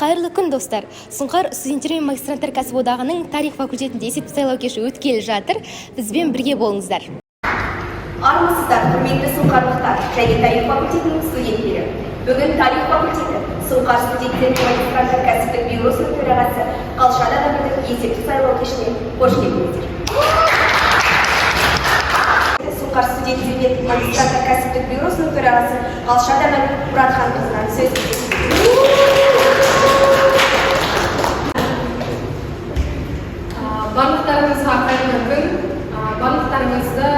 Қайырлы күн, достар. Сұңқар студенттер мен магистранттар кәсіподағының тарих факультетінде есепті сайлау кеші өткелі жатыр. Бізбен бірге болыңыздар. Армысыздар, құрметті сұңқарлықтар және тарих факультетінің студенттері. Бүгін тарих факультеті Сұңқар студенттер мен магистранттар кәсіптік бюросының төрағасы Қалшан Адамбетов есепті сайлау кешіне қош келдіңіздер. Сұңқар студенттер мен магистранттар кәсіптік бюросының төрағасы Қалшан Адамбетов Мұратханқызынан сөз Барлықтарыңызға қайырлы күн. Барлықтарыңызды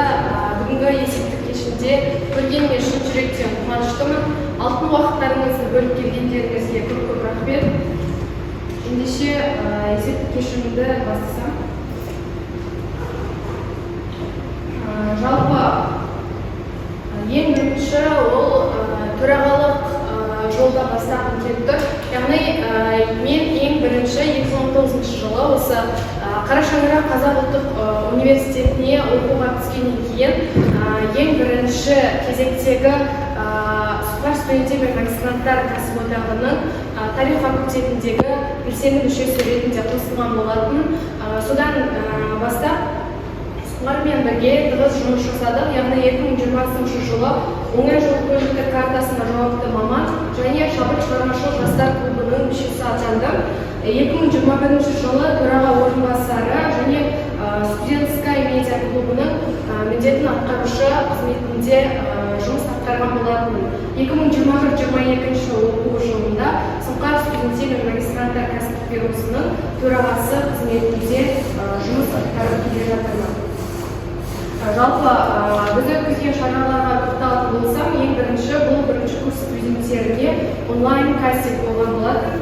бүгінгі есептік кешінде көргеніме шын жүректен қуаныштымын. Алтын уақыттарыңызды бөліп келгендеріңізге көп рахмет. Ендеше есептік кешімді бастасам. Жалпы ең бірінші ол төрағалық жолда бастағым келіп тұр. Яғни мен ең бірінші 2019 жылы осы Қара шаңырақ Қазақ ұлттық университетіне оқуға түскеннен кейін ең бірінші кезектегі Сұңқар студенттер мен магистранттар кәсіподағының тарих факультетіндегі белсенді мүшесі ретінде қосылған болатын. Содан бастап Сұңқармен бірге тығыз жұмыс жасадық. Яғни 2020 жылы оңай жол көліктік картасына жауапты маман және шабыт шығармашылық жастар клубының мүшесі атандым. 2021 жылы төраға орынбасары және студентская медиа клубының міндетін атқарушы қызметінде жұмыс атқарған болатын. 2021-2022 оқу жылында Сұңқар студенттер мен магистранттар кәсіптік бюросының төрағасы қызметінде жұмыс атқарып келе жатырмын. Жалпы біз өткізген шараларға тоқталатын болсам, ең бірінші бұл бірінші курс студенттеріне онлайн кастинг болған болатын.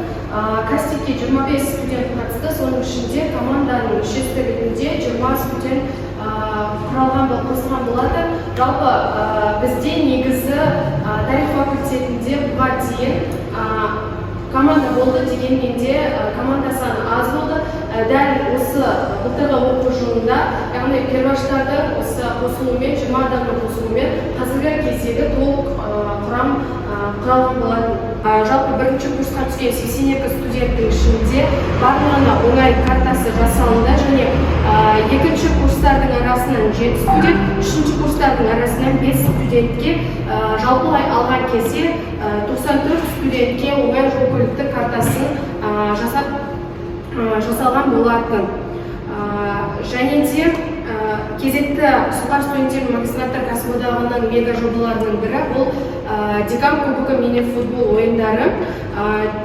Кастингке 25 студент қатысты, соның ішінде команданың мүшесі ретінде 20 студент қосылған болады. Жалпы бізде негізі тарих факультетінде бұға дейін команда болды, дегенмен де команда саны аз болды. Дәл осы былтырғы оқу жылында, яғни перваштардың осы қосылуымен, 20 адамның қосылуымен қазіргі кездегі толық құрам құралған болатын. Жалпы бірінші курсқа түскен 82 студенттің ішінде барлығына оңай картасы жасалынды және екінші курстардың арасынан 7 студент, үшінші курстардың арасынан 5 студентке жалпылай алған кезде 94 студентке оңай жол көліктік картасын жасалған болатын. Және де кезекті Сұңқар студенттер мен магистранттар кәсіподағының мега жобаларының бірі бұл Декан кубогы мини-футбол ойындары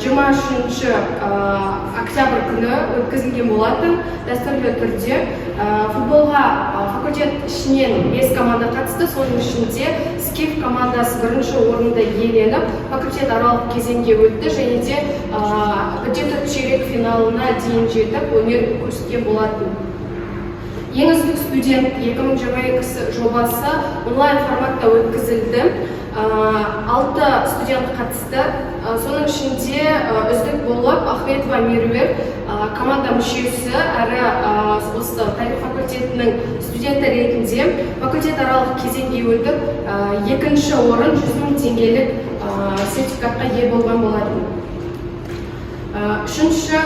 23 октябрь күні өткізілген болатын. Дәстүрлі түрде футболға факультет ішінен 5 команда қатысты, соның ішінде Скиф командасы бірінші орынды иеленіп, факультет аралық кезеңге өтті және де где-то ширек финалына дейін жетіп, өнер көрсеткен болатын. Ең үздік студент 2022 жобасы онлайн форматта өткізілді. 6 студент қатысты. Соның ішінде үздік болып Ахметова Меруер команда мүшесі әрі осы тарих факультетінің студенті ретінде факультет аралық кезеңге өтіп, екінші орын 100 000 теңгелік сертификатқа ие болған болатын. Үшінші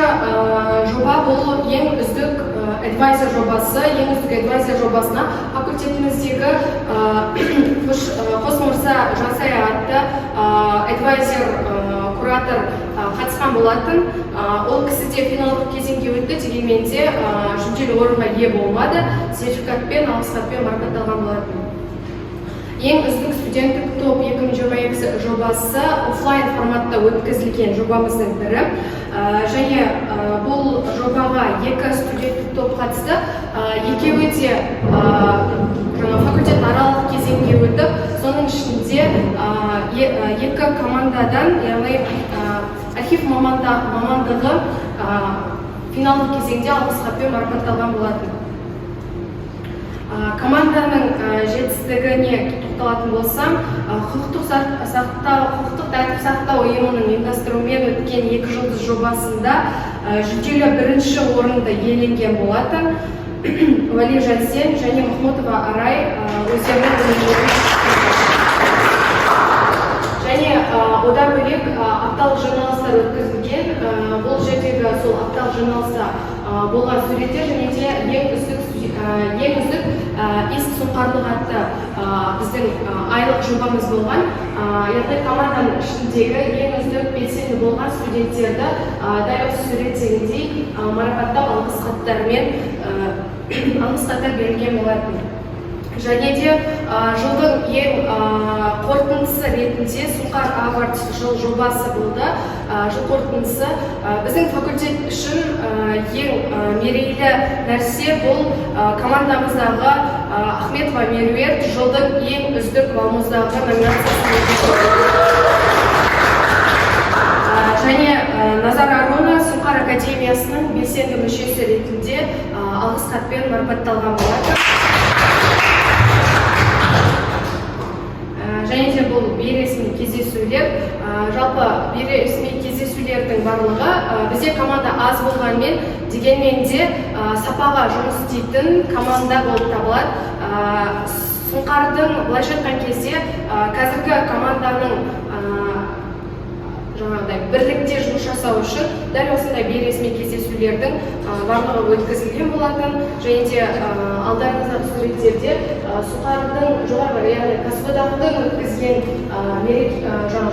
жоба бұл ең үздік адвайзер жобасы. Ең үздік адвайзер жобасына факультетіміздегі Қос Мырза Жансая атты адвайзер куратор қатысқан болатын. Ол кісі де финалдық кезеңге өтті, дегенмен де жүлделі орынға ие болмады. Сертификатпен, алғыс хатпен марапатталған болатын. Ең үздік студенттік топ 2022 жобасы офлайн форматта өткізілген жобамыздың бірі. Және бұл жобаға 2 студенттік топ қатысты. Екеуі де факультет аралық кезеңге өтіп, соның ішінде 2 командадан, яғни архив мамандығы финалдық кезеңде алғыс хатпен марапатталған болатын. Команданың жетістігіне тоқталатын болсам, құқықтық тәртіп сақтау ұйымының ұйымдастыруымен өткен 2 жұлдыз жобасында жүлделі бірінші орынды иеленген болатын. Вали Жансен және Махмутова Арай өздерінің және одан бөлек апталық жиналыстар өткізілген. Бұл жердегі сол апталық жиналыста болған суреттер және де ең үздік иск сұңқарлық атты біздің айлық жобамыз болған. Яғни команданың ішіндегі ең үздік белсенді болған студенттерді дәл осы суреттегідей марапаттап алғыс хаттар берілген болатын. Және де жылдың ең қорытындысы ретінде Сұңқар Award жыл жобасы болды. Жыл қорытындысы біздің факультет үшін ең мерейлі нәрсе бұл командамыздағы Ахметова Меруерт жылдың ең үздік балмұздағы номинациясы. Және Назар Аруна Сұңқар Академиясының белсенді мүшесі ретінде алғыс хатпен марапатталған болады. Және де бұл бейресми кездесулер, жалпы бейресми кездесулердің барлығы бізде команда аз болғанмен, дегенмен де сапаға жұмыс істейтін команда болып табылады. Сұңқардың былайша айтқан кезде қазіргі команданың бірлікте жұмыс жасау үшін дәл осындай бейресми кездесулердің барлығы өткізілген болатын. Және де алдарыңыздағы суреттерде Сұңқардың жоғарғы яғни кәсіподақтың өткізген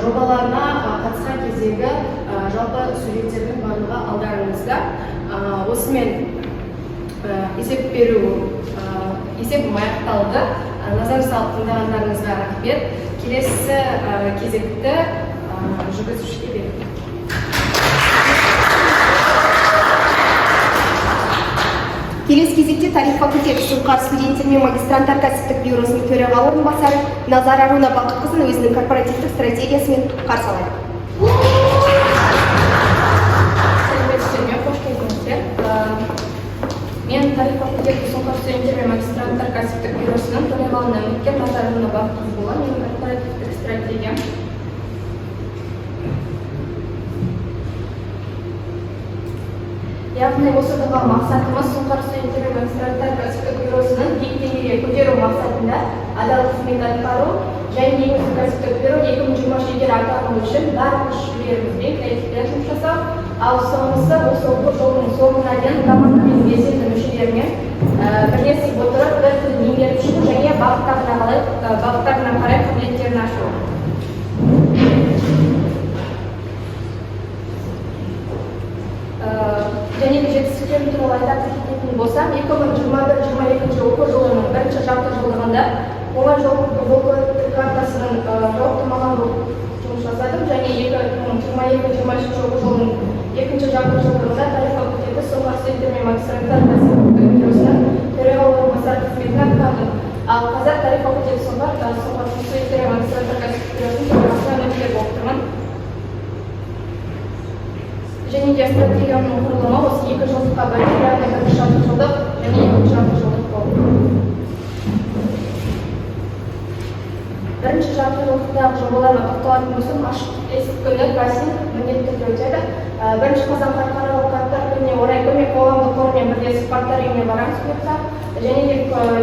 жобаларына қатысқан кездегі жалпы суреттердің барлығы алдарыңызда. Осымен есебім аяқталды. Назар салып тыңдағандарыңызға рахмет. Келесі кезекті жүргізушіге беремін. Келесі кезекте тарих факультеті Сұңқар студенттер мен магистранттар кәсіптік бюросының төраға орынбасары Назар Аруна Бақытқызын өзінің корпоративтік стратегиясымен қарсы алады. Сәлеметсіздер, қош келдіңіздер. Мен тарих факультеті Сұңқар студенттер мен магистранттар кәсіптік бюросының төрағалығына үміткер Назар Аруна Бақытқызы болған. Менің корпоративтік стратегиям. Яғни осы жылғы мақсатымыз Сұңқар студенттер мен магистранттар кәсіптік бюросының биік деңгейге көтеру мақсатында адал қызмет атқару және ең үздік кәсіптік бюро 2027 аталымы үшін барлық күш-жігерімізбен креативпен жұмыс жасау, ал соңғысы осы оқу жылының соңына дейін команданың белсенді мүшелерімен бірлесіп отырып бір тіл меңгеріп шығу және бағыттарына қарай қабілеттерін ашу. Және де жетістіктерім туралы айта кететін болсам, 2021-2022 оқу жылының бірінші жарты жылдығында оған жол картасының жауаптамаған болып жұмыс жасадым. Және 2022-2023 оқу жылының екінші жарты жылдығында тарих факультеті Сұңқар студенттер мен магистранттар кәсіптік бюросының төраға орынбасары қызметін атқардым. Ал қазір тарих факультеті Сұңқар студенттер мен магистранттар кәсіптік бюросының төрағасына үміткер болып тұрмын. Және де стратегияның құрылымы осы 2 жылдыққа бөлініп, яғни бірінші жарты жылдық және екінші жарты жылдық болды. Бірінші жарты жылдықтағы жобаларға тоқталатын болсам, ашық есік күні кастинг міндетті түрде өтеді. Бірінші қазан халықаралық қарттар күніне орай көмек қоғамдық қорымен бірлесіп қарттар үйіне барамыз бұйырса. Және де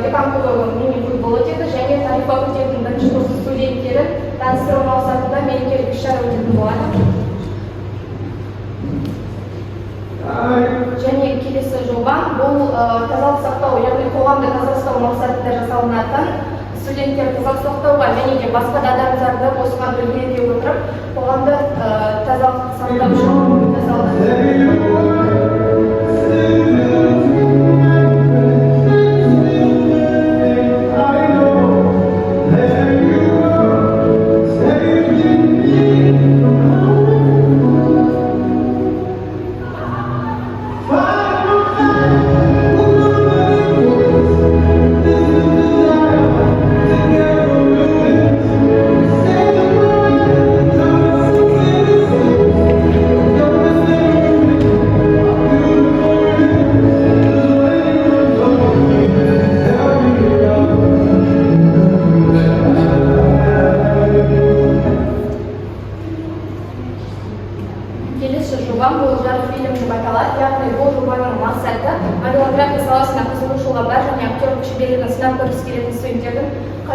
декан кубогы мини-футбол өтеді және тарих факультетінің бірінші курсы студенттерін таныстыру мақсатында мерекелік іс-шара өтетін болады. Және келесі жоба бұл тазалық сақтау, яғни қоғамды таза ұстау мақсатында жасалынатын студенттер тазалық сақтауға және де басқа да адамдарды осыған үлгілете отырып, қоғамды тазалық сақтау үшін жасалынады.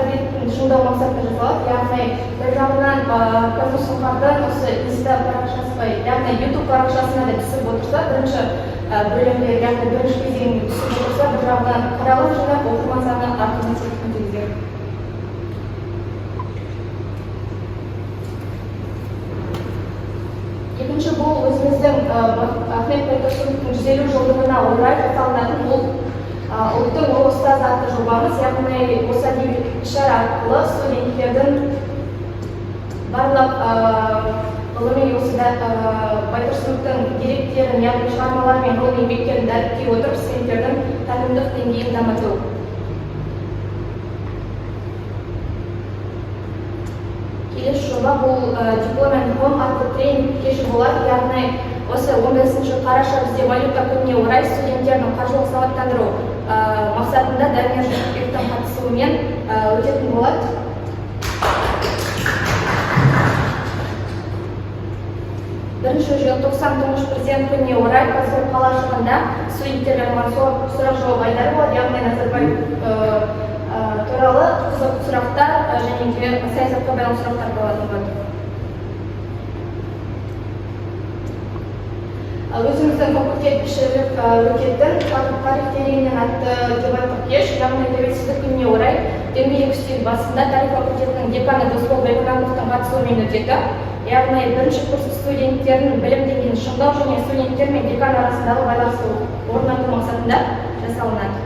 әдебиетін шыңдау мақсатында жасалады. Яғни бір жағынан қазір сұңқардың осы инста парақшасы, яғни YouTube парақшасына да түсіп отырса, бірінші бөлімде, яғни бірінші кезеңінде түсіп отырса, бір жағынан қаралып жинап оқырман саны артуына септігін тигізеді. Екінші бұл өзіміздің Ахмет Байтұрсыновтың 150 жылдығына орай жасалынатын ұлттың ұлы ұстазы атты жобамыз, яғни осы әдеби іс-шара арқылы студенттердің барлық ғылыми осы Байтұрсыновтың деректерін, яғни шығармалары мен ғылыми еңбектерін дәріптей отырып, студенттердің танымдық деңгейін дамыту. Келесі жоба бұл диплом мен диплом атты тренинг кеші болады, яғни осы 15 қараша бізде валюта күніне орай студенттердің қаржылық сауаттандыру мақсатында Дамир Жұртбектің қатысуымен өтетін болады. Бірінші желтоқсан тұңғыш президент күніне орай Казгу қалашығында студенттерге сұрақ-жауап айдары болады, яғни Назарбаев туралы қызықты сұрақтар және де саясатқа байланысты сұрақтар болатын болады. Өзіміздің факультетішілік өтетін тарих тереңінен атты дебаттық кеш, яғни тәуелсіздік күніне орай Дөңгелек үстел басында тарих факультетінің деканы Досбол Байқонақовтың қатысуымен өтеді. Яғни бірінші курс студенттердің білім деңгейін шыңдау және студенттер мен декан арасындағы байланысты орнату мақсатында жасалынады.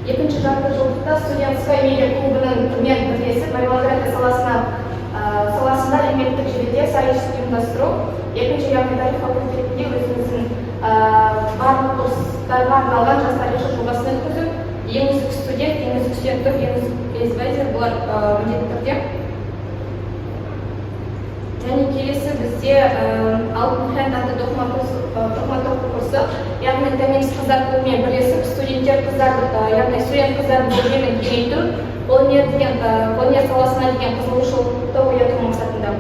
Екінші жарты жылдықта студентская медиа клубының мен бірлесіп мемлекет саласында әлеуметтік желіде сайыс ұйымдастыру. Екінші яғни тарих факультетінде өзіміздің барлық курстарға арналған жас тарихшы жобасын өткізу. Ең үздік студент, ең үздік студенттер, ең үздік эдвайзер бұлар міндетті түрде. Және келесі бізде алтын хенд атты тоқматоқ курсы, яғни тәмамсыз қыздар клубымен бірлесіп студенттер қыздарды, яғни студент қыздардың білімін кеңейту, қолөнер саласына деген қызығушылықты ояту мақсатында.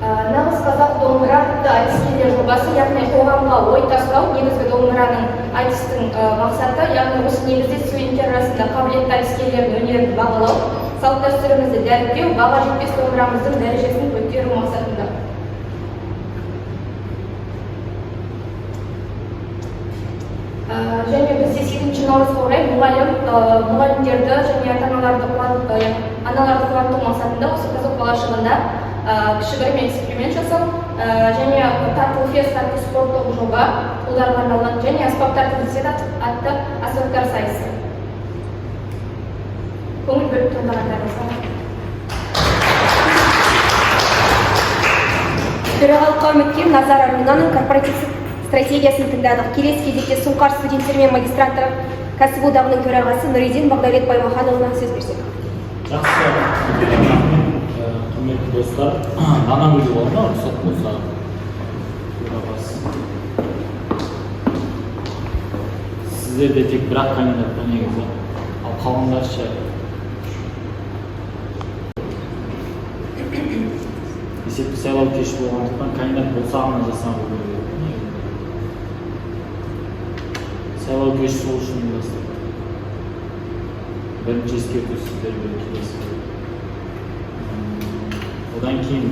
Нағыз қазақ домбыра атты айтыскерлер жобасы, яғни қоғамға ой тастау, негізгі домбыраның айтыстың мақсаты, яғни осы негізде студенттер арасында қабілетті айтыскерлердің өнерін бағалау, салт-дәстүрімізді дәріптеу, баға жетпес домбырамыздың дәрежесін көтеру мақсатында. Және бізде 8 наурызға орай мұғалімдерді және ата-аналарды қуанту мақсатында осы Казгу қалашығында кішігірім эксперимент жасау және тарту фест атты спорттық жоба ұлдарға арналған және аспаптар концерт атты аспаптар сайысы. Көңіл бөліп тыңдағандарыңызға. Төрағалыққа үміткер Назар Арминаның корпоративтік стратегиясын тыңдадық. Келесі кезекте Сұңқар студенттері мен магистранттар кәсіп одағының төрағасы Нұридин Бағдәулет Баймахановна сөз берсек. Жақсы, құрметті достар, ана өзі болғанда рұқсат болса төрағасы. Сіздерде тек бір-ақ кандидат бар негізі, ал қалғандар ше. Есепті сайлау кеші болғандықтан кандидат болса ғана жасауға керек. Сайлау кеші сол үшін ұйымдастырылды. Бірінші ескерту сіздерге келесі. Одан кейін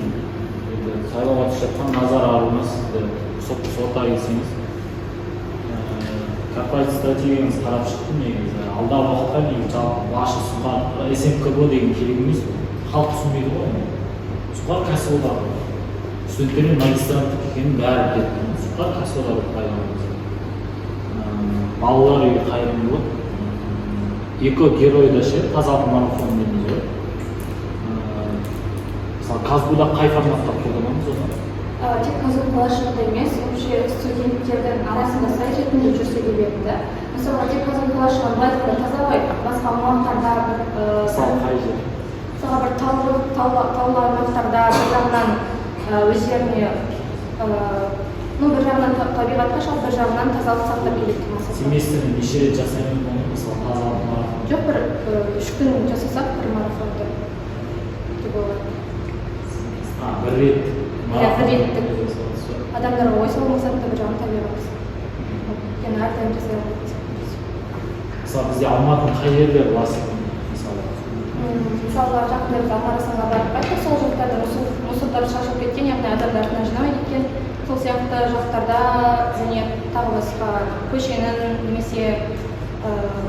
сайлауға түсіп жатқан Назар Аруна сізді сота келсеңіз. Корпоративтік стратегияңыз қарап шықты негізі. Алдағы уақытта негізі ашық Сұңқар СМКБ деген керек емес. Халық түсінбейді ғой. Сұңқар кәсіп одағы. Студенттер мен магистранттық екенін бәрі біледі. Сұңқар кәсіп одағы пайдаланамыз. Балалар үйі қайырымдылық. Екі геройда ше тазалық марафон дейміз ғой. Мысалы Казгуда қай форматта қолданамыз оны? Тек Казгу қалашығында емес, вообще студенттердің арасында сайыс ретінде жүрсе деп еді. Мысалы тек Казгу қалашығын тазалай, басқа аймақтарда мысалы қай жер? Мысалы бір таулы аймақтарда бір жағынан өздеріне бір жағынан табиғатқа шығып, бір жағынан тазалық сақтап келеді. Семестріне неше рет жасаймыз оны, мысалы тазалық марафон? Жоқ, бір 3 күн жасасақ бір марафонды болады. Бір рет марафон. адамдарға ой салу мақсатында бір жағын табиғат өйткені әрдайым жасай аламыз. мысалы бізде алматының қай жерлері ластик мысалы Мысалға жақында біз Алма-Арасанға барып қайттық, сол жақтарда мусордар шашылып кеткен, яғни адамдар тына жинамай кеткен. Сол сияқты жақтарда және тағы басқа көшенің немесе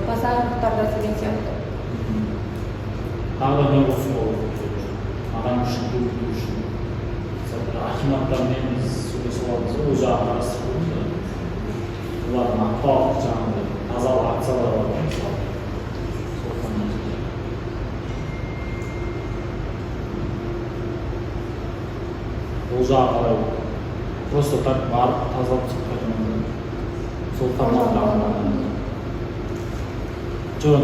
базарлықтарда деген сияқты. тағы да не болсын ол адам үшін төгілу үшін мысалы бір акиматтармен біз сөйлесіп аламыз ғой, ол жағын қарастырып көрдік. олардың актуалдық жаңағыдай тазалық акциялар бар ғой мысалы. ол жағы қалай просто так барып тазалап шығып қайтқанда сол форматта жоқ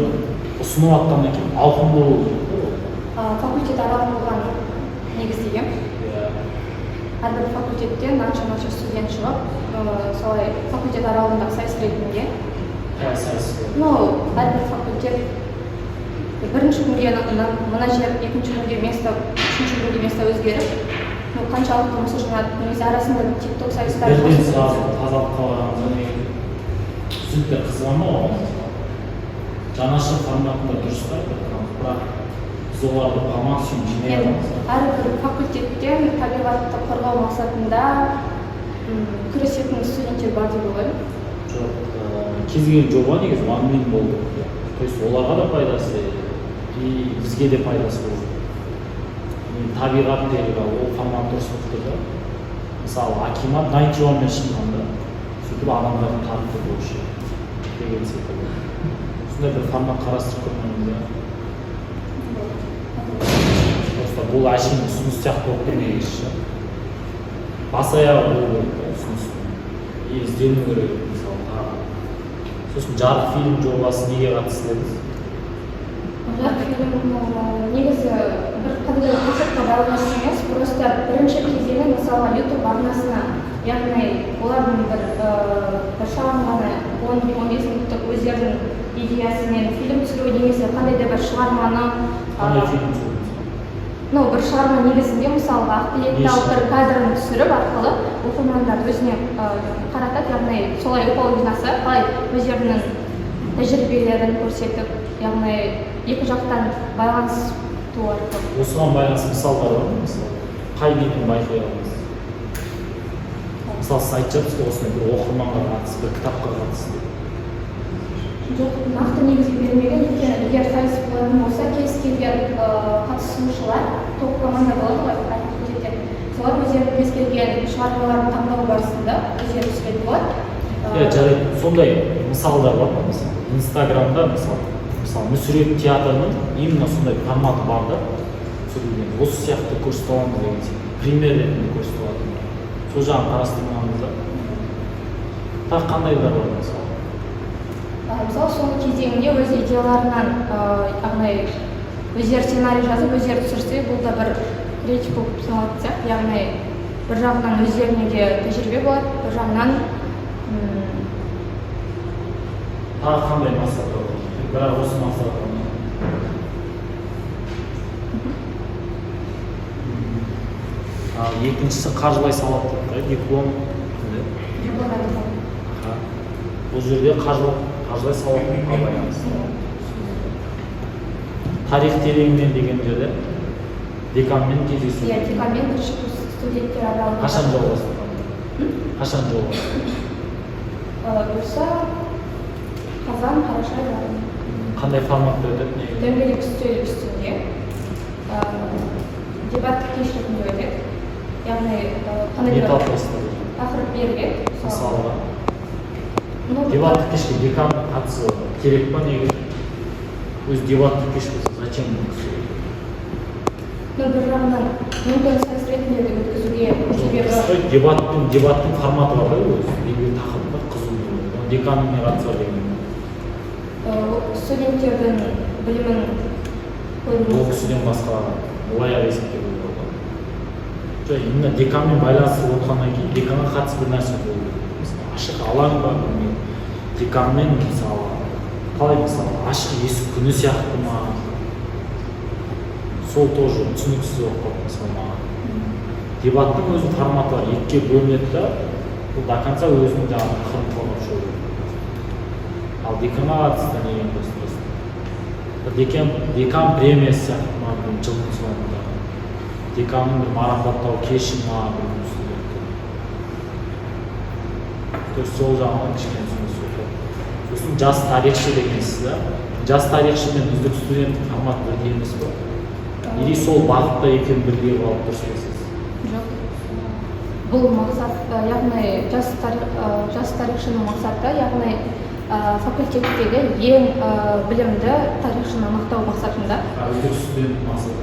ұсынып жатқаннан кейін ауқымды болу керек қой ол. Факультет аралық болған негізде әрбір факультеттен қанша студент шығып, солай факультет аралығындағы сайыс ретінде. Сайыс. Әрбір факультет бірінші күнге мына жер, екінші күнге место, үшінші күнге место өзгеріп, қаншалықты мысал жинады, немесе арасында тикток сайыстар. Бірден сразу тазалып қалғанымыз және студенттер қызғанма оған. Жаңаша форматында дұрыс па, бірақ біз оларды по максимум жинай аламыз. Әрбір факультеттен табиғатты қорғау мақсатында күресетін студенттер бар деп ойлаймын. Жоқ, кез келген жоба негізі ван-вин болды. То есть оларға да пайдасы, и бізге де пайдасы болды. Табиғат дерегі ол формат дұрыс болып тұрды. Мысалы, акимат 91-мен шыққанда сөйтіп адамдардың тарихы болушы деген секілді. Сондай бір формат қарастырып көрмеңіз. Просто бұл әшейін ұсыныс сияқты болып тұр негізі. Бас аяғы болу керек ұсыныстың. Іздену керек мысалы. Сосын жарық фильм жобасы неге қатысты дедіңіз? Жарық фильм негізі бір қандай концертқа байланысты емес, просто бірінші кезеңі мысалы YouTube арнасына, яғни олардың бір шағын ғана 10-15 минуттық өздерінің идеясымен фильм түсіру немесе қандай да бір шығарманы Қандай фильм түсіру? бір шығарма негізінде мысалға ақбілекті алып бір кадрын түсіріп арқылы оқырмандар өзіне қаратады, яғни солай оқу жинаса қалай өздерінің тәжірибелерін көрсетіп, яғни екі жақтан байланыс туы арқылы. Осыған байланысты мысалдар бар ма? Мысалы, қай бетін байқай аламыз? Мысалы, сіз айтып жатырсыз осындай бір оқырманға қатысты, бір кітапқа қатысты. Жоқ, нақты негізге бермеген, өйткені егер сайыс болатын болса, кез келген қатысушылар топ команда болады ғой факультетте. Солар өздерінің кез келген шығармаларын таңдау барысында өздері түсіретін болады. Жарайды, сондай мысалдар бар ма? Мысалы, Инстаграмда мысалы мүсіреп театрының именно сондай форматы бар да, түсірілген. Осы сияқты көрсете аламыз деген сияқты. Пример ретінде көрсете аламыз. Сол жағын қарастырмағанымызда. Тағы қандайлар бар мысалы? Мысалы, соңғы кезеңінде өз идеяларынан яғни өздері сценарий жазып, өздері түсірсе, бұл да бір креатив болып саналатын сияқты. Яғни бір жағынан өздеріне де тәжірибе болады, бір жағынан тағы қандай мақсат бар? Бірақ осы мақсат бар. Екіншісі қаржылай сауаттылық, диплом. Бұл жерде қаржылай сауаттылыққа байланысты. Тарих тереңінен деген жерде деканмен кездесу. Иә, деканмен бірінші курс студенттер аралығында. Қашан жолығасыздар? Қашан жолығасыздар? Бұйырса, қазан, қараша айлары. Қандай форматта өтеді? Дөңгелек үстел үстінде дебаттық кеш ретінде өтеді. Яғни қандай да тақырып беріледі. Мысалға дебаттық кешке декан қатысуы керек па неге? Өз дебаттық кеш болса, зачем bunu түсіреді? Бір жағынан мүмкін сайыс ретінде де өткізуге себебі дебаттың форматы бар ғой өзі, белгілі тақырып бар, қызу. Деканның не қатысы бар деген? Студенттердің білімін көру. Ол кісіден басқа олай есептеуге болады. Жоқ, именно деканмен байланыстырып отырғаннан кейін деканға қатысты бір нәрсе болу керек. Ашық алаң ба, деканмен мысалы, қалай мысалы, ашық есік күні сияқты ма? Сол тоже түсініксіз болып қалды мысалы маған. дебаттың өзінің форматы бар, екіге бөлінеді да бұл до конца өзінің жаңағы қырын қорғап шығу керек. Ал деканға қатысты деген декан премиясы сияқты маған жылдың соңында деканның бір марапаттау кеші маған бір студентті. То есть сол жағынан кішкене түсінісі өтеді. Сосын жас тарихшы дегенсіз да, жас тарихшы мен үздік студенттің форматы бірдей емес па? Или сол бағытта екеуін бірге алып дұрыс дейсіз? Жоқ. Бұл мақсат, яғни жас тарихшының мақсаты, яғни факультеттегі ең білімді тарихшыны анықтау мақсатында. Үздік студент мақсаты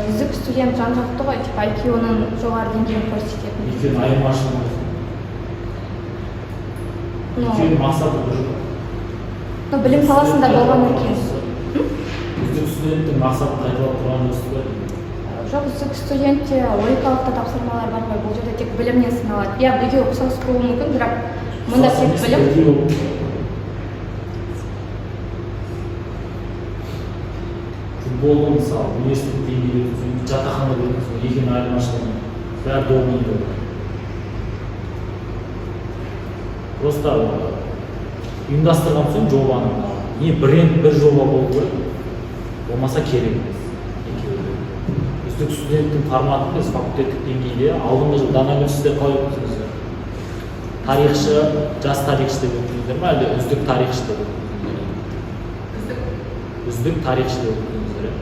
Үздік студент жан-жақты ғой, типа IQ-ның жоғары деңгейін көрсететін. екеуінің айырмашылығы. Екеуінің мақсаты бір жоқ. Білім саласында болғаннан кейін. Үздік студенттің мақсатын қайталап тұрған осы ба? Жоқ, үздік студентте логикалық тапсырмалар бар ғой, бұл жерде тек білімнен сыналады. Иә, екеуі ұқсас болуы мүмкін, бірақ мұнда тек білім. Футболды мысалы университет деңгейде өткізу, жатақханада өткізу, екеуінің айырмашылығы бәрі болмайды. Просто ұйымдастырған соң жобаны не бренд бір жоба болу керек, болмаса керек емес. Үздік студенттің форматын біз факультеттік деңгейде алдыңғы жылы Данагүл сіздер қалай өткіздіңіздер? Тарихшы, жас тарихшы деп өткіздіңіздер ме, әлде үздік тарихшы деп өткіздіңіздер? Үздік тарихшы деп өткіздіңіздер.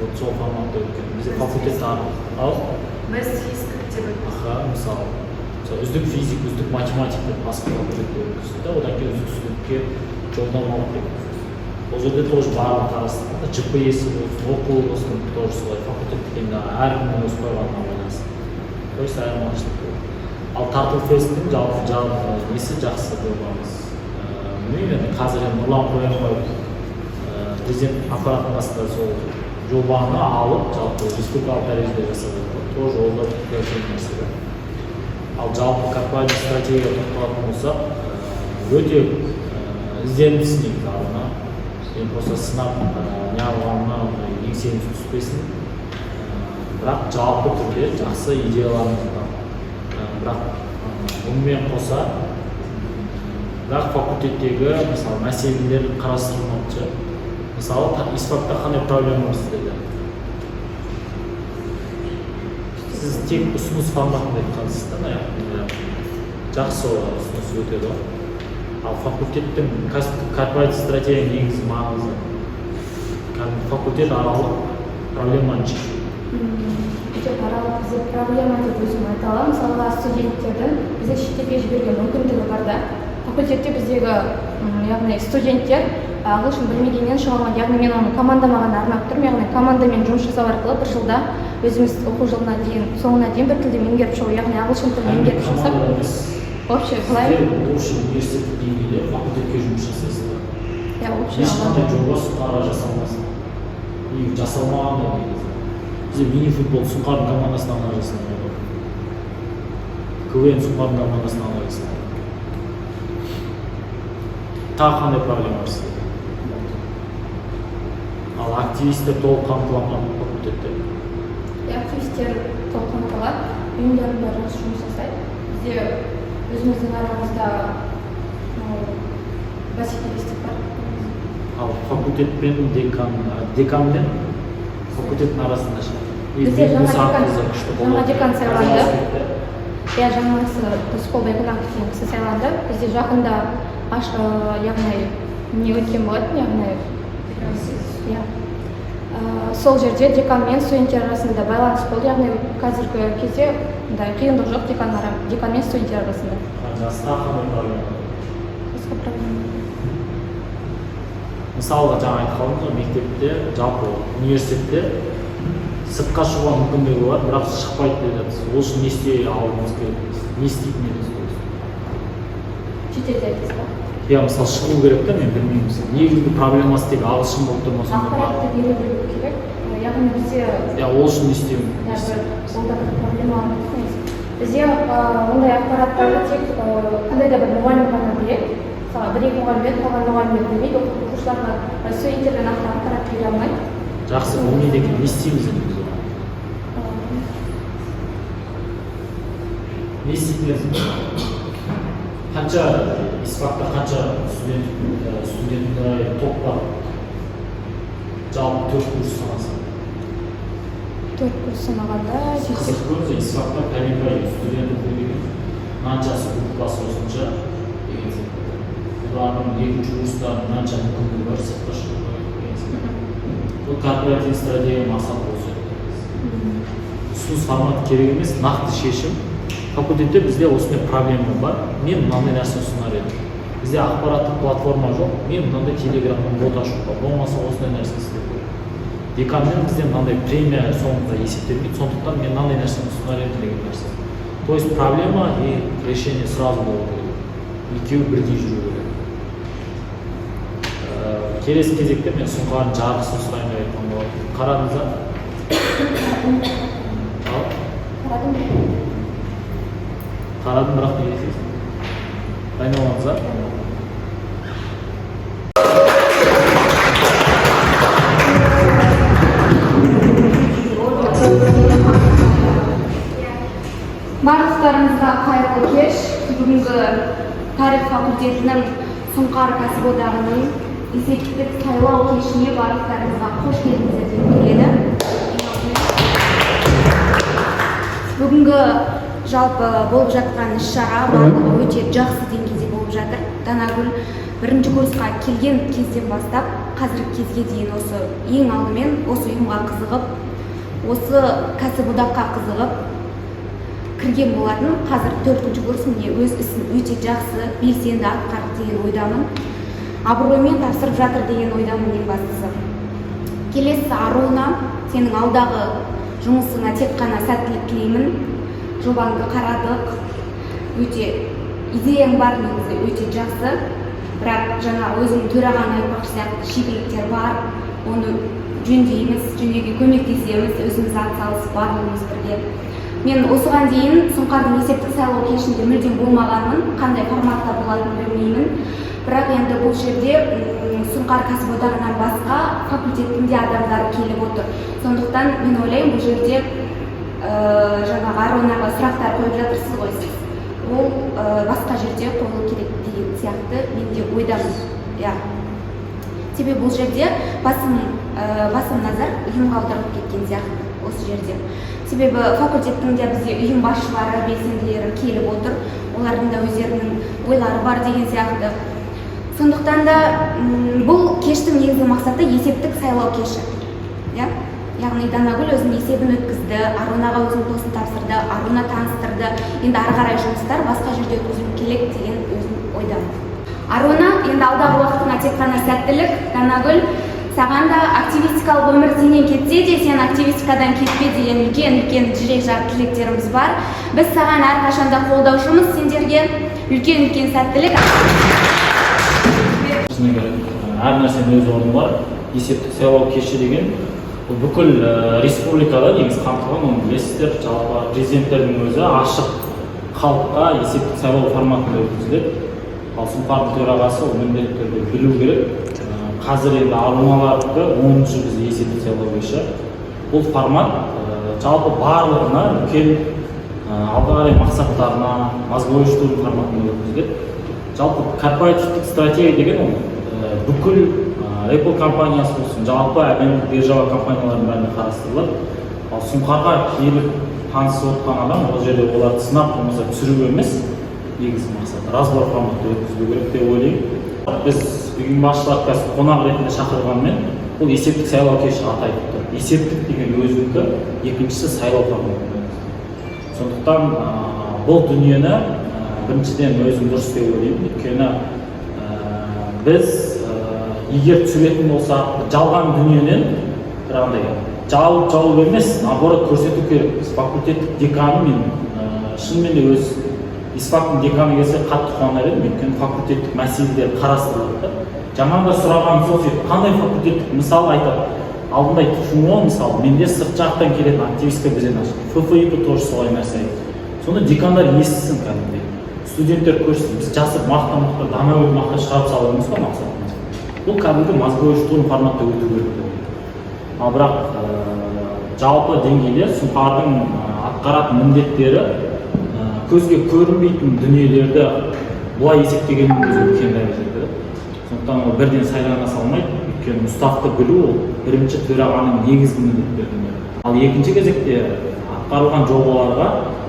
Вот сол форматта өткен. Бізде факультетте ал? Біз физик деп өткіздік. Мысалы, үздік физик, үздік математик деп басқа факультетте өткізді да, одан кейін үздік студентке жолдамалық деп өткізді. Ол жерде тоже барлық қарастырды. ЖП-есі болсын, оқу болсын, тоже солай факультеттік енді әркімнің өз қойғанына байланысты. То есть айырмашылық болды. Ал Тартл фесттің жалпы несі жақсы болғанымыз. Білмеймін, қазір енді Нұрлан Қоянбаев президент аппаратының астында сол жобаны алып, жалпы республикалық дәрежеде жасады. Тоже ол да үлкен нәрсе. Ал жалпы корпоративтік стратегия тоқталатын болсақ, өте ізденімсіз негізі. Мен просто сынап неғылғанына еңсеміз түспесін. Бірақ жалпы түрде жақсы идеяларымыз бар. Бірақ бұнымен қоса, бірақ факультеттегі мысалы мәселелер қарастырылмақшы. Мысалы, ИСФАКта қандай проблема бар сіздерде? Сіз тек ұсыныс форматында айтқансыз да, жақсы ұсыныс өтеді ғой. Ал факультеттің корпоративтік стратегия негізі маңызы. Факультет аралық проблеманы шешу. Тек аралық бізде проблема деп өзім айта аламын. Мысалға студенттердің бізде шетелге жіберген мүмкіндігі бар да. Факультетте біздегі яғни студенттер ағылшын білмегеннен шыға алмайды. Яғни мен оны командама ғана арнап тұрмын. Яғни командамен жұмыс жасау арқылы бір жылда өзіміз оқу жылына дейін, соңына дейін бір тілде меңгеріп шығу, яғни ағылшын тілін меңгеріп шығсақ. Вообще, қалай? Общий университеттік деңгейде факультетке жұмыс жасайсыздар. Иә, общий. Ешқандай жоба сұңқарға жасалмасын. И жасалмаған да негізі. Бізде мини-футбол сұңқардың командасынан ғана жасалмайды. КВН сұңқардың командасынан ғана жасалмайды. Тағы қандай проблема бар сізде? Ал активистер толық қамтылған факультетте? Активистер толық қамтылған, ұйымдардың бәрі жақсы жұмыс жасайды. Бізде өзіміздің арамызда бәсекелестік бар. Ал факультет пен декан мен факультеттің арасында ше? Бізде жаңа декан сайланды. Иә, жаңасы Досқол Байқонақов деген кісі сайланды. Бізде жақында яғни не өткен болатын, яғни сол жерде декан мен студенттер арасында байланыс болды. Яғни қазіргі кезде қиындық жоқ декан мен студенттер арасында. Басқа қандай проблема? Басқа проблема. Мысалға жаңа айтқанымыз ғой, мектепте, жалпы университетте сыртқа шығуға мүмкіндігі бар, бірақ шықпайды деп жатырсыз. Ол үшін не істей алуымыз керек? Не істейтін едіңіз? Шетелде айтасыз ба? Иә, мысалы шығу керек та, мен білмеймін. Негізгі проблемасы тек ағылшын болып тұр ма сонда? Ақпаратты бере білу керек. Яғни бізде иә, ол үшін не істеу? Ол да бір проблемалар емес. Бізде ондай ақпараттарды тек қандай да бір мұғалім ғана біледі. Мысалы, бір-екі мұғалім, қалған мұғалімдер білмейді, оқушыларға, студенттерге нақты ақпарат бере алмайды. Жақсы, білмейді екен, не істейміз енді біз оған? не істейтін қанша исфакта қанша студент топ бар? Жалпы 4 курс санаса. 4 курс санағанда Қызық көрінсе, исфакта кәлембай студент оқу деген мынаншасы класс осынша деген сияқты. Бұлардың 2-ші курста мынанша мүмкіндігі бар, сыртқа шығуға деген сияқты. Бұл корпоративный стратегия мақсат болса. Ұсыныс форматы керек емес, нақты шешім. Факультетте бізде осындай проблема бар. Мен мынандай нәрсе ұсынар едім. Бізде ақпараттық платформа жоқ. Мен мынандай телеграмның бот ашып бар. Болмаса осындай нәрсе істеп қой. Деканмен бізде мынандай премия соңында есептелмейді. Сондықтан мен мынандай нәрсені ұсынар едім деген нәрсе. То есть проблема и решение сразу болу керек. Екеуі бірдей жүру керек. Келесі кезекте мен Сұңқардың жарғысын сұрайын деп айтқан болатынмын. Қарадыңыз ба? Қарадым, бірақ не десесің? Дайындалғаныңыз ба? Барлықтарыңызға қайырлы кеш. Бүгінгі тарих факультетінің Сұңқар кәсіподағының есептік сайлау кешіне барлықтарыңызға қош келдіңіздер деп келеді. Бүгінгі жалпы болып жатқан іс-шара барлығы өте жақсы деңгейде болып жатыр. Данагүл 1-ші курсқа келген кезден бастап қазіргі кезге дейін осы ең алдымен осы ұйымға қызығып, осы кәсіподаққа қызығып кірген болатын. Қазір 4-ші курс міне өз ісін өте жақсы, белсенді атқарып деген ойдамын. Абыроймен тапсырып жатыр деген ойдамын ең бастысы. Келесі Аруна, сенің алдағы жұмысыңа тек қана сәттілік тілеймін. Жобаңды қарадық, өте идеяң бар, негізі өте жақсы. Бірақ жаңа өзің төрағаң айтпақшы сияқты шикіліктер бар. Оны жөндейміз, жөндеуге көмектесеміз, өзіміз атсалысып барлығымыз бірге. Мен осыған дейін Сұңқардың есептік сайлау кешінде мүлдем болмағанмын, қандай форматта болатынын білмеймін. Бірақ енді бұл жерде Сұңқар кәсіподағынан басқа факультеттің де адамдары келіп отыр. Сондықтан мен ойлаймын, бұл жерде жаңағы Арунаға сұрақтар қойып жатырсыз ғой сіз. Ол басқа жерде қойылу керек деген сияқты мен де ойдамын. Себебі бұл жерде басым назар ұйымға аударылып кеткен сияқты осы жерде. Себебі факультеттің де бізде ұйым басшылары, белсенділері келіп отыр. Олардың да өздерінің ойлары бар деген сияқты. Сондықтан да бұл кештің негізгі мақсаты есептік сайлау кеші. Яғни Данагүл өзінің есебін өткізді, Арунаға өзінің тосын тапсырды, Аруна таныстырды. Енді ары қарай жұмыстар басқа жерде өткізілу керек деген өзім ойдамын. Аруна, енді алдағы уақытыңа тек қана сәттілік. Данагүл, саған да активистикалық өмір сенен кетсе де, сен активистикадан кетпе деген үлкен жүрек жар тілектеріміз бар. Біз саған әрқашанда қолдаушымыз, сендерге үлкен сәттілік. Әр нәрсенің өз орны бар. Есептік сайлау кеші деген бүкіл республикада негіз қамтылған, оны білесіздер, жалпы президенттердің өзі ашық халыққа есептік сайлау форматында өткізіледі. Ал Сұңқардың төрағасы ол міндетті түрде білу керек. Қазір енді Аруналардікі 10-ші бізде есептік сайлау кеші. Бұл формат жалпы барлығына үлкен алға қарай мақсаттарына, мозговой штурм форматында өткізіледі. Жалпы корпоративтік стратегия деген ол бүкіл Apple компаниясы болсын, жалпы әлемдік биржалық компаниялардың бәріне қарастырылады. Ал Сұңқарға келіп танысып отқан адам, ол жерде оларды сынап болмаса түсіру емес, негізгі мақсат разбор форматта өткізу керек деп ойлаймын. Біз ұйым басшылары қазір қонақ ретінде шақырғанмен, бұл есептік сайлау кеші атайтып тұр. Есептік деген өзінікі, екіншісі сайлау форматы. Сондықтан бұл дүниені біріншіден өзім дұрыс деп ойлаймын. Өйткені біз егер түсіретін болсақ, жалған дүниенен жауып емес, наоборот көрсету керек. Біз факультеттік деканы мен шынымен де өз исфактың деканы келсе қатты қуанар едім, өйткені факультеттік мәселелер қарастырылады. Жаңағыда сұраған сол себеп, қандай факультеттік мысал айтады. Алдында ФУО мысалы, менде сырт жақтан келетін активистка бізден ашты. ФФИ тоже солай нәрсе айтты. Сонда декандар естісін кәдімгідей. Студенттер көрсін, біз жасып мақтан Данагүл мақта шығарып салуымыз ғой мақсатымыз. Бұл кәдімгі мозговой штурм форматта өту керек. Ал бірақ жалпы деңгейде Сұңқардың атқаратын міндеттері көзге көрінбейтін дүниелерді бұлай есептегеннің өзі үлкен дәрежеде. Сондықтан ол бірден сайлана салмайды, өйткені ұстақты білу ол бірінші төрағаның негізгі міндеттерінің бірі. Ал екінші кезекте атқарылған жобаларға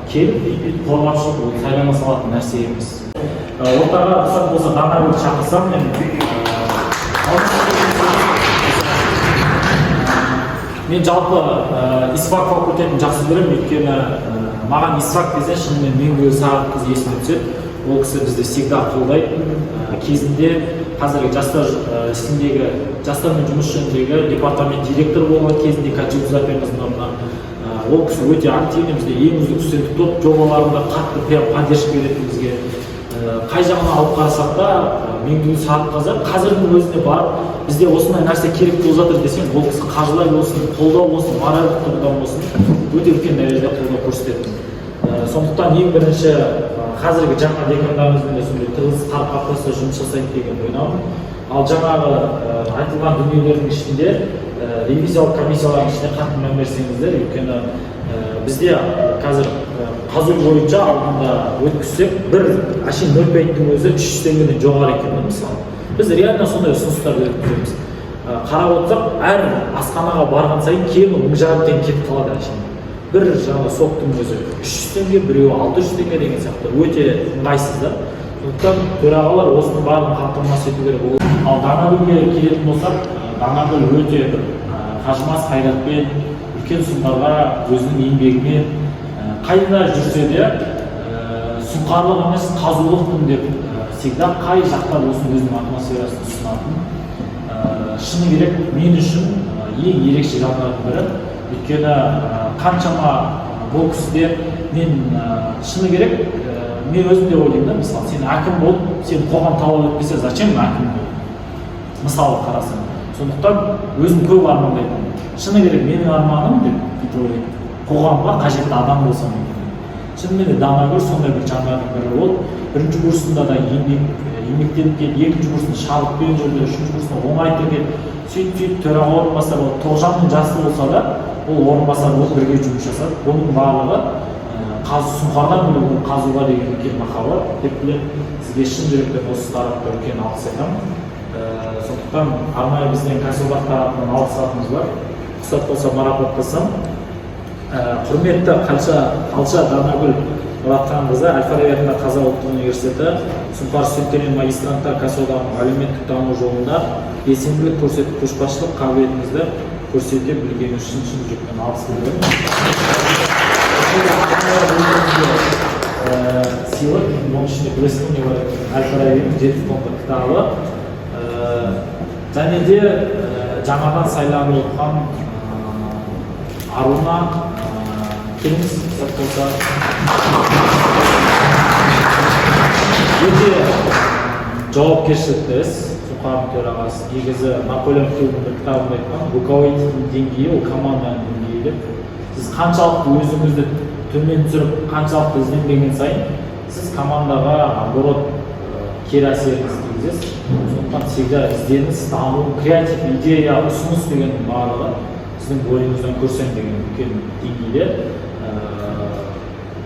келіп қорғап шығып, ол сайлана салатын нәрсе емес. Ортаға рұқсат болса Данагүлді шақырсам, мен жалпы ИСФАК факультетін жақсы көремін, өйткені маған ИСФАК десе шынымен Меңдіұлы Сағат қызы есіме түседі. Ол кісі бізді всегда қолдайды. Кезінде қазіргі жастармен жұмыс жөніндегі департамент директоры болған кезінде Качевзапен қызына ол кісі өте активный, бізде ең үздік студенттік топ жобаларында қатты поддержка береді бізге. Қай жағына алып қарасақ та Меңдіұлы Сағат қызы қазірдің өзіне барып, бізде осындай нәрсе керек болып жатыр десең, ол кісі қаржылай болсын, қолдау болсын, моральдық тұрғыдан болсын, өте үлкен дәрежеде қолдау көрсетеді. Сондықтан ең бірінші қазіргі жаңа декандарымызбен де сондай тығыз қарым-қатынаста жұмыс жасайды деген ойламын. Ал жаңағы айтылған дүниелердің ішінде ревизиялық комиссиялардың ішінде қатты мән берсеңіздер, өйткені бізде қазір қазу бойынша алдында өткізсек, бір әшейін 0,5-дің өзі 300 теңгеден жоғары екен мысалы. Біз реально сондай ұсыныстар өткіземіз. Қарап отырсақ, әр асханаға барған сайын кемі 1,5 теңге кетіп қалады әшейін. Бір жаңа соқтың өзі 300 теңге, біреуі 600 теңге деген сияқты өте ыңғайсыз да. Сондықтан төрағалар осының барлығын қамтамасыз ету керек болды. Ал Данагүлге келетін болсақ, Данагүл өте қажымас қайратпен, үлкен сұңқарға, өзінің еңбегімен қайда жүрсе де сұңқарлық емес қазулықпын деп всегда қай жақта болсын өзінің атмосферасын ұсынатын. Шыны керек, мен үшін ең ерекше жандардың бірі. Өйткені қаншама бұл кісіде мен шыны керек, мен өзім де ойлаймын да, мысалы, сен әкім болып, сен қоғам талап етпесе, зачем әкім болып? Мысалы қарасаң. Сондықтан өзім көп армандаймын. Шыны керек, менің арманым деп ойлаймын. Қоғамға қажетті адам болсам екен. Шынымен де Данагүл сондай бір жандардың бірі болды. Бірінші курсында да еңбектеніп келіп, екінші курсында шабытпен жүрді, үшінші курсында оңай келіп, сөйтіп төраға орынбасар болып, 90-ның жасы болса да, ол орынбасар болып бірге жұмыс жасады. Бұның барлығы сұңқардан білу, қазуға деген үлкен махаббат деп білемін. Сізге шын жүректен осы тарапта үлкен алғыс айтамын. Сондықтан арнайы бізден кәсіподақ тарапынан алғыс хатымыз бар. Рұқсат болса марапаттасам. Құрметті Қалша Данагүл Мұратханқызы, Әл-Фараби атындағы Қазақ ұлттық университеті сұңқар студенттер мен магистранттар кәсіподағының әлеуметтік даму жолында белсенділік көрсетіп, көшбасшылық қабілетіңізді көрсете білгені үшін шын жүректен алғыс білдіремін. Сыйлық, оның ішінде білесің, не бар, Әл-Фарабидің 7 томдық кітабы. Және де жаңадан сайланып отырған Аруна келіңіз, сәт болса. Өте жауапкершілікті іс, Сұңқардың төрағасы. Негізі Наполеон Хиллдің бір кітабында айтқан, руководитель деңгейі ол команданың деңгейі деп. Сіз қаншалықты өзіңізді төмен түсіріп, қаншалықты ізденбеген сайын, сіз командаға наоборот кері әсеріңіз тигізесіз. Сондықтан всегда ізденіс, даму, креатив идея, ұсыныс деген барлығы сіздің бойыңыздан көрсем деген үлкен деңгейде.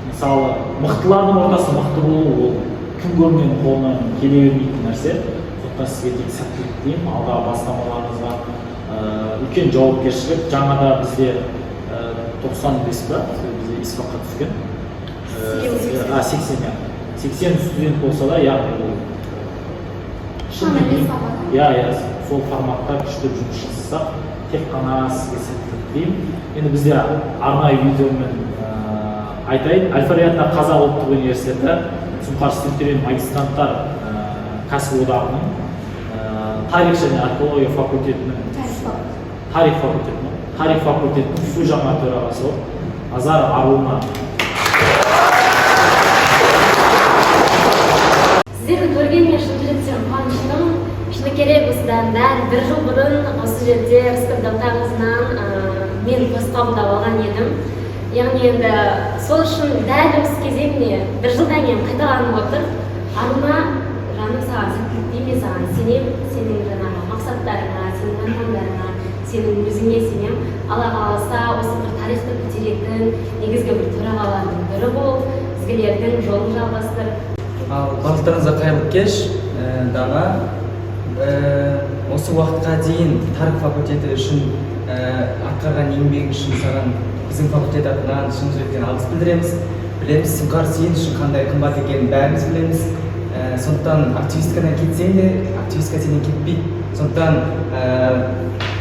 Мысалы, мықтылардың ортасы мықты болу, ол кім көрінген қолынан келе бермейтін нәрсе. Сондықтан сізге тек сәттілік тілеймін, алдағы бастамаларыңызға үлкен жауапкершілік. Жаңада бізде 95 ба, бізде ИСФАКқа түскен. 80 студент болса да, яғни сол форматта күшті жұмыс жасасақ, тек қана сізге сәттілік тілеймін. Енді бізде арнайы видеомен айтайын. Әл-Фараби атындағы Қазақ ұлттық университеті сұңқар студенттер мен магистранттар кәсіподағының тарих және археология факультетінің тарих факультетінің су жаңа төрағасы Азар Аруна. Сіздерді көргенмен шын жүректен қуаныштымын. Шыны керек, осыдан дәл 1 жыл бұрын осы жерде республикамыздан мен пост қабылдап алған едім. Яғни енді сол үшін дәл осы кезеңіне 1 жылдан кейін қайталанып отыр. Аруна, жаным саған сәттілік деймін, саған сенемін, сенің жаңағы мақсаттарыңа, сенің армандарыңа, сенің өзіңе сенемін. Алла қаласа осы бір тарихты көтеретін негізгі бір төрағалардың бірі болып, ізгілердің жолын жалғастырып. Ал барлықтарыңызға қайырлы кеш. Дана осы уақытқа дейін тарих факультеті үшін атқарған еңбегің үшін саған біздің факультет атынан шын жүректен алғыс білдіреміз. Білеміз, Сұңқар сен үшін қандай қымбат екенін бәріміз білеміз. Сондықтан активисткадан кетсең де, активистка сенен кетпейді. Сондықтан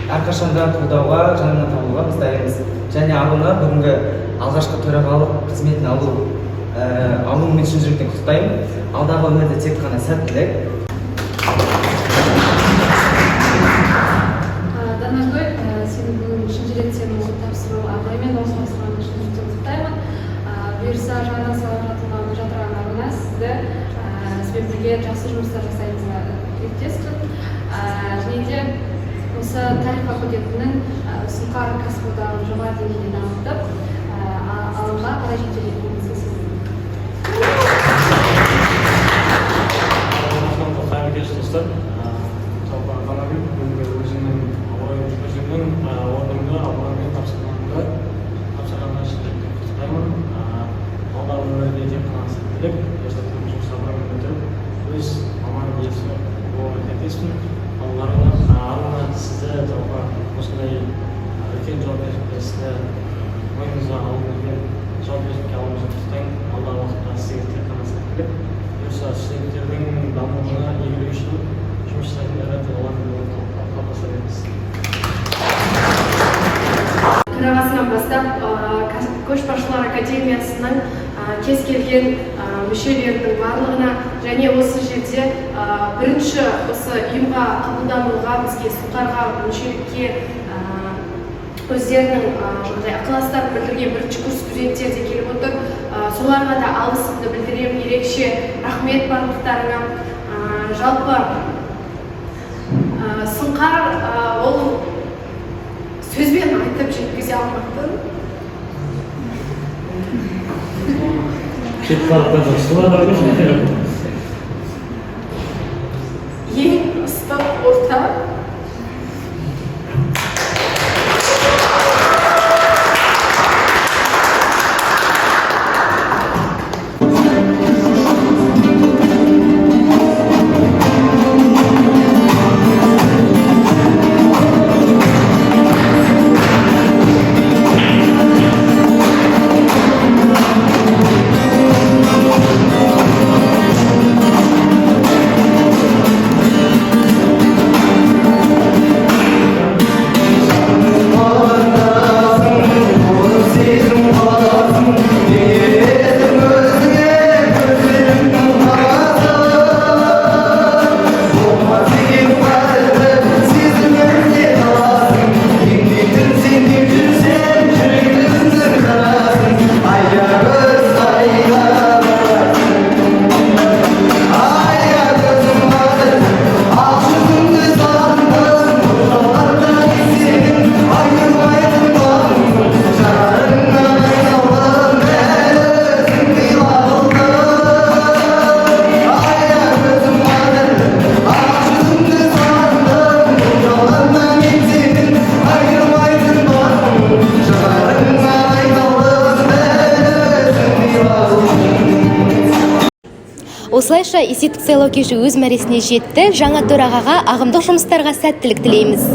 әрқашанда қолдауға, жанынан табуға біз дайынбыз. Және алуына бүгінгі алғашқы төрағалық қызметін алуыңмен шын жүректен құттықтаймын. Алдағы өмірде тек қана сәттілік. Данагүл, сені бүгін шын жүректен осы тапсыру ағаймен осы басқаны шын жүректен құттықтаймын. Бұйырса жаңадан салып жатырған арна сізбен бірге жақсы жұмыстар жасаймызға тілектеспін. Және де осы тарих факультетінің Сұңқар кәсіподағын жоғары деңгейде дамытып, алға қарай жетелейтініңізге сенемін. Қайырлы кеш достар. Жалпы Данагүл бүгінгі өзімнің орнымды абыроймен тапсырғанына шын жүректен құттықтаймын. Алдағы өмірде тек қана сәттілік, жасайтын жұмыс абыроймен өтіп, өз маман иесі болуға тілектеспін. Алларына сізді жалпы осындай үлкен жауапкершілікті істі мойныңызға алуыңызбен жауапкершілікке алуыңызды құттықтаймын. Алдағы уақытта сізге тек қана сәттілік. Бұйырса студенттердің дамуына игілігі үшін жұмыс жасайтын ірі тұлғалар қалыптаса беріңіз. Төрағасынан бастап Көшбасшылар академиясының кез келген мүшелерінің барлығына және осы жерде бірінші осы ұйымға қабылдануға, бізге Сұңқарға мүшелікке өздерінің ықыластарын білдірген бірінші курс студенттер де келіп отыр. Соларға да алғысымды білдіремін, ерекше рахмет барлықтарына. Жалпы Сұңқар ол сөзбен айтып жеткізе алмайтын. Ең ыстық орта. Осылайша есептік сайлау кеші өз мәресіне жетті. Жаңа төрағаға ағымдық жұмыстарға сәттілік тілейміз.